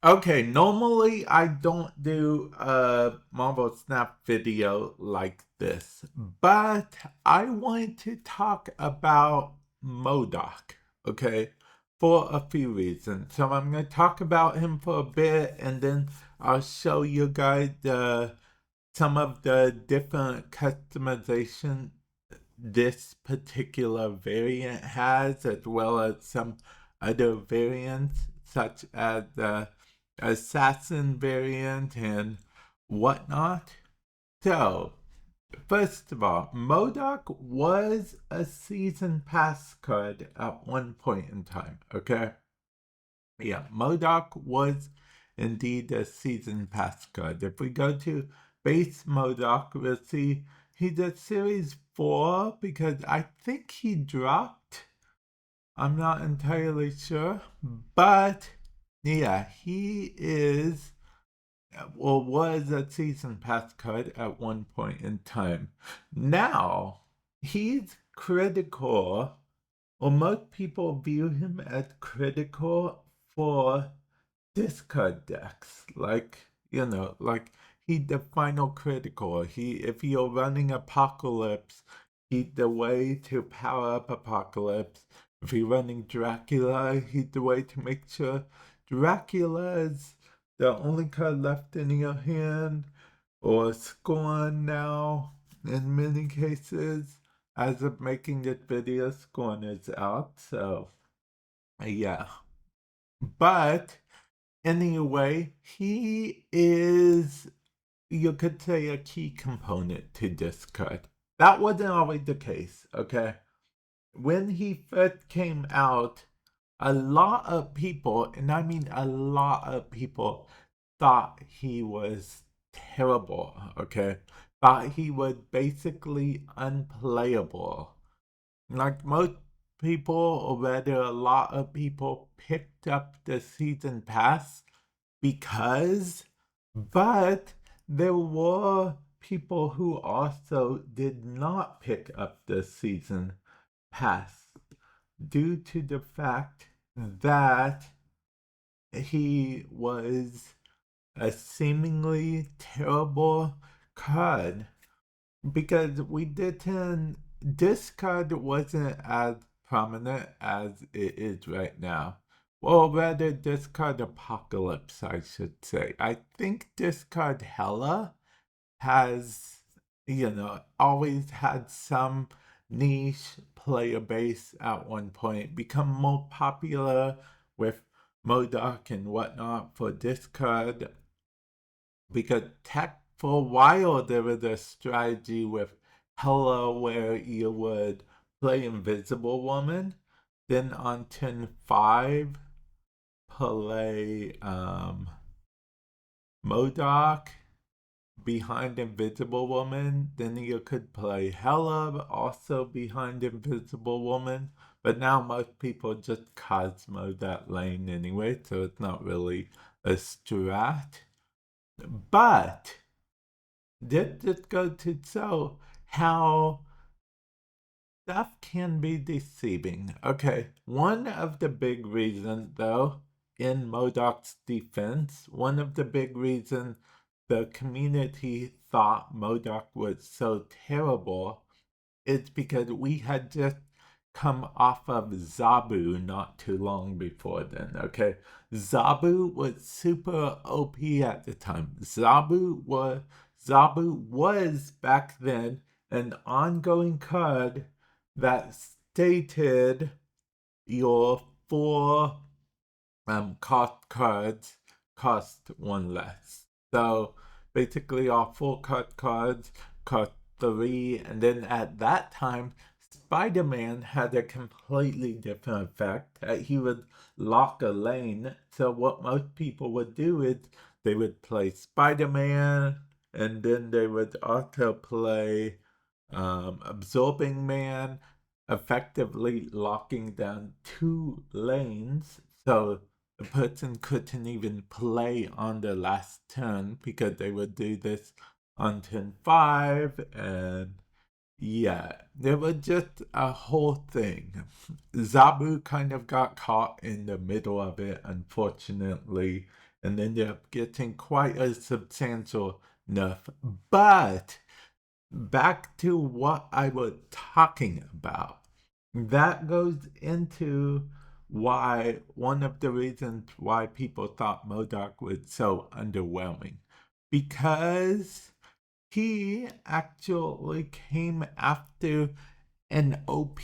Okay, normally I don't do a Marvel Snap video like this, but I want to talk about M.O.D.O.K, okay, for a few reasons. So I'm going to talk about him for a bit and then I'll show you guys some of the different customization this particular variant has, as well as some other variants, such as the assassin variant and whatnot. So, first of all, M.O.D.O.K was a season pass card at one point in time, okay? Yeah, M.O.D.O.K was indeed a season pass card. If we go to base M.O.D.O.K, we'll see he's a series 4 because I think he dropped. I'm not entirely sure. But yeah, he is, well, was a season pass card at one point in time. Now, he's critical, or most people view him as critical for discard decks. Like he the final critical. If you're running Apocalypse, he's the way to power up Apocalypse. If you're running Dracula, he's the way to make sure Dracula is the only card left in your hand, or Scorn now in many cases. As of making this video, Scorn is out, so yeah. But anyway, he is, you could say, a key component to discard. That wasn't always the case, okay? When he first came out, a lot of people, and I mean a lot of people, thought he was terrible, okay? Thought he was basically unplayable. Like most people, or rather a lot of people, picked up the season pass because, but there were people who also did not pick up the season pass due to the fact that he was a seemingly terrible card, because we didn't, discard wasn't as prominent as it is right now. Well, rather, discard apocalypse, I should say. I think discard Hella has, always had some niche player base at one point, become more popular with M.O.D.O.K and whatnot for discard, because tech for a while there was a strategy with Hello where you would play Invisible Woman, then on turn 5 play M.O.D.O.K behind Invisible Woman. Then you could play Hella also behind Invisible Woman. But now most people just Cosmo that lane anyway, so it's not really a strat. But this just goes to show how stuff can be deceiving. Okay, one of the big reasons, though, in M.O.D.O.K's defense, one of the big reasons the community thought M.O.D.O.K was so terrible is because we had just come off of Zabu not too long before then, okay? Zabu was super OP at the time. Zabu was back then an ongoing card that stated your 4 cost cards cost 1 less. So basically our 4 cards cost 3, and then at that time Spider-Man had a completely different effect. He would lock a lane. So what most people would do is they would play Spider-Man, and then they would also play Absorbing Man, effectively locking down 2 lanes. So the person couldn't even play on the last turn because they would do this on turn 5, and yeah, there was just a whole thing. Zabu kind of got caught in the middle of it, unfortunately, and ended up getting quite a substantial nerf. But back to what I was talking about. That goes into why one of the reasons why people thought M.O.D.O.K was so underwhelming. Because he actually came after an OP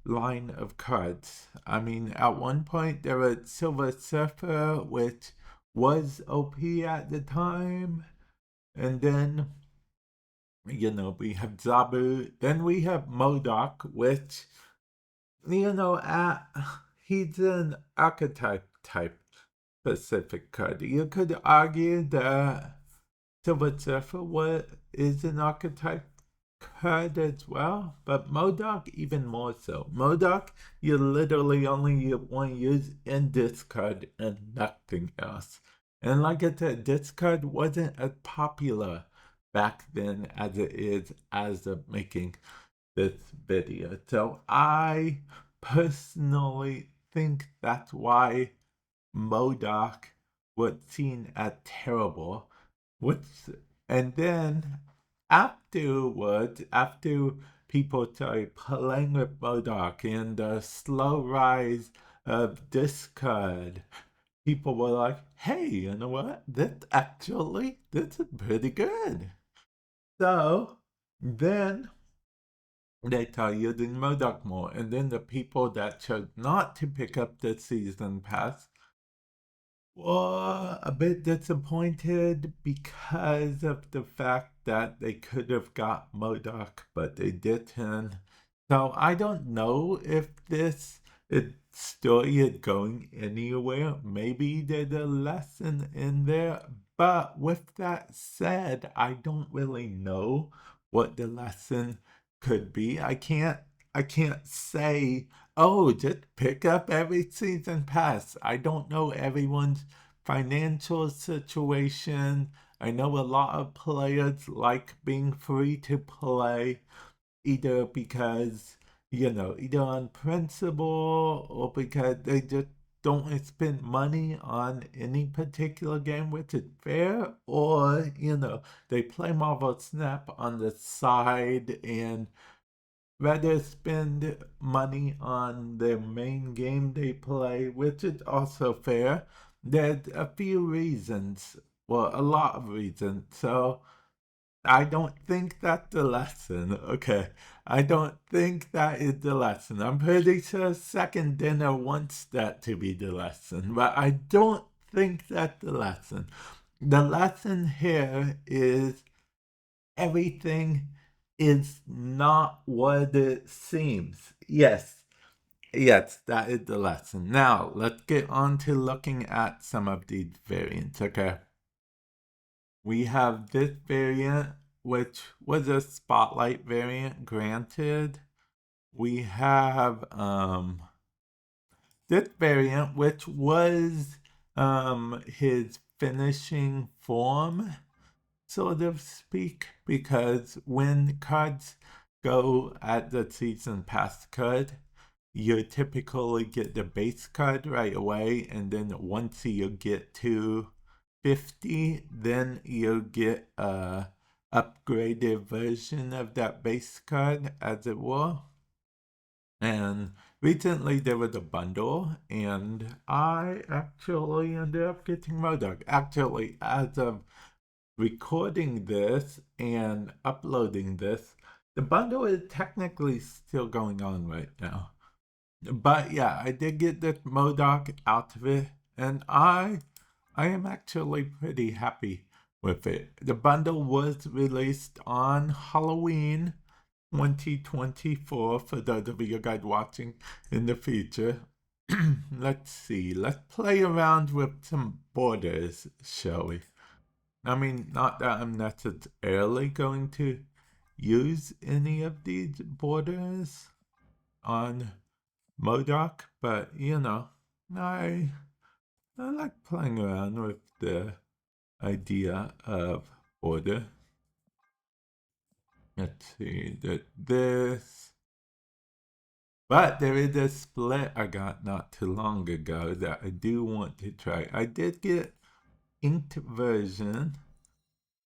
line of cards. I mean, at one point there was Silver Surfer, which was OP at the time, and then we have Zabu, then we have M.O.D.O.K, which he's an archetype type specific card. You could argue that Silver Surfer is an archetype card as well, but M.O.D.O.K even more so. M.O.D.O.K, you literally only want to use in discard and nothing else. And like I said, discard wasn't as popular back then as it is as of making this video. So I personally think that's why M.O.D.O.K was seen as terrible. Which, and then afterwards, after people started playing with M.O.D.O.K and the slow rise of discard, people were like, hey, you know what? This is pretty good. So then they started using M.O.D.O.K more. And then the people that chose not to pick up the season pass were a bit disappointed because of the fact that they could have got M.O.D.O.K, but they didn't. So I don't know if this story is going anywhere. Maybe there's a lesson in there. But with that said, I don't really know what the lesson could be. I can't say, oh, just pick up every season pass. I don't know everyone's financial situation. I know a lot of players like being free to play, either because, either on principle or because they just don't want to spend money on any particular game, which is fair, or, they play Marvel Snap on the side and rather spend money on the main game they play, which is also fair. There's a few reasons, well, a lot of reasons. So I don't think that's the lesson. Okay. I don't think that is the lesson. I'm pretty sure Second Dinner wants that to be the lesson, but I don't think that's the lesson. The lesson here is everything is not what it seems. Yes, yes, that is the lesson. Now, let's get on to looking at some of these variants, okay? We have this variant, which was a spotlight variant, granted. We have this variant, which was his finishing form, so to speak, because when cards go at the season pass card, you typically get the base card right away, and then once you get to 50, then you get a upgraded version of that base card, as it were. And recently there was a bundle, and I actually ended up getting M.O.D.O.K. Actually, as of recording this and uploading this, the bundle is technically still going on right now. But yeah, I did get the M.O.D.O.K out of it, and I am actually pretty happy with it. The bundle was released on Halloween 2024 for those of you guys watching in the future. Let's see. Let's play around with some borders, shall we? I mean, not that I'm necessarily going to use any of these borders on M.O.D.O.K, but I like playing around with the idea of border. Let's see that this But there is a split I got not too long ago that I do want to try. I did get inked version,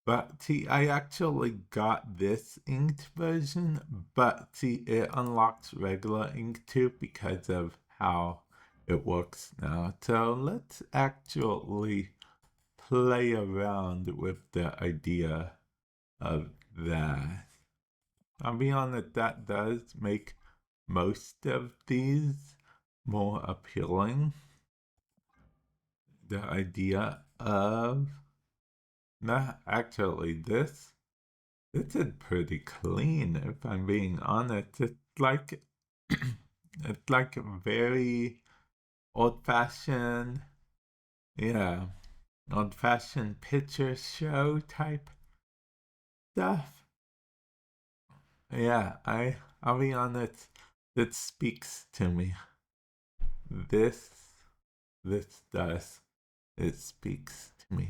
but see, I actually got this inked version, but see, it unlocks regular ink too because of how it works now. So let's actually play around with the idea of that. I'll be honest, that does make most of these more appealing. The idea of, nah, actually, this is pretty clean, if I'm being honest. It's like, it's like very old-fashioned, yeah, old-fashioned picture show type stuff. Yeah, I'll be honest, it speaks to me. This this does. It speaks to me.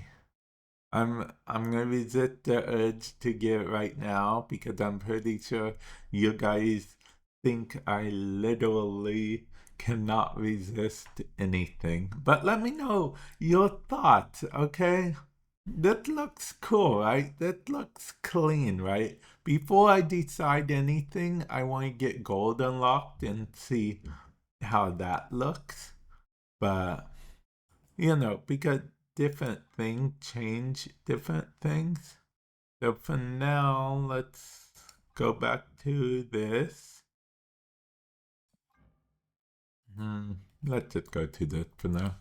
I'm gonna resist the urge to get it right now because I'm pretty sure you guys think I literally cannot resist anything. But let me know your thoughts, okay? That looks cool, right? That looks clean, right? Before I decide anything, I want to get gold unlocked and see how that looks. But, because different things change different things. So for now, let's go back to this. Let's just go to this for now.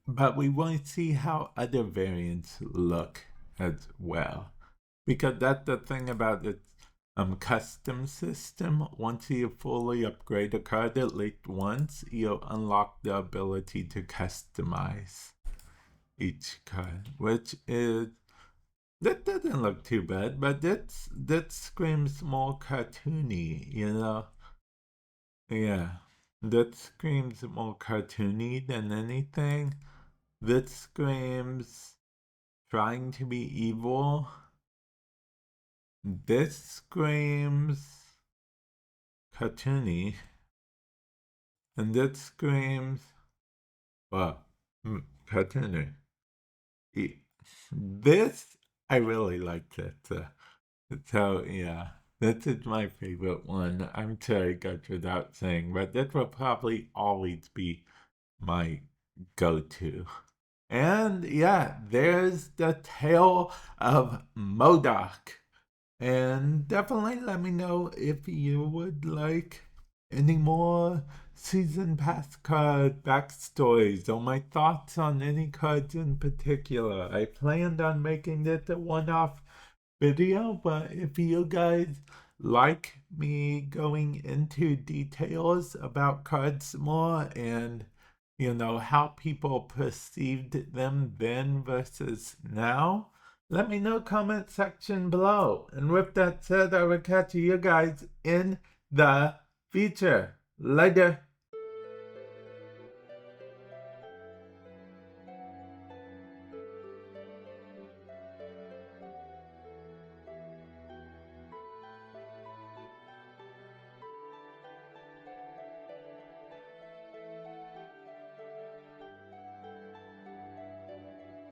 But we want to see how other variants look as well. Because that's the thing about its custom system. Once you fully upgrade a card at least once, you'll unlock the ability to customize each card, which is, that doesn't look too bad, but that screams more cartoony, Yeah, that screams more cartoony than anything. That screams trying to be evil. This screams cartoony. And that screams, well, cartoony. This, I really like it. So, yeah, this is my favorite one. I'm sure it goes without saying, but this will probably always be my go-to. And yeah, there's the tale of M.O.D.O.K. And definitely let me know if you would like any more season pass card backstories or my thoughts on any cards in particular. I planned on making this a one-off video, but if you guys like me going into details about cards more and how people perceived them then versus now, let me know comment section below. And with that said, I will catch you guys in the future. Later.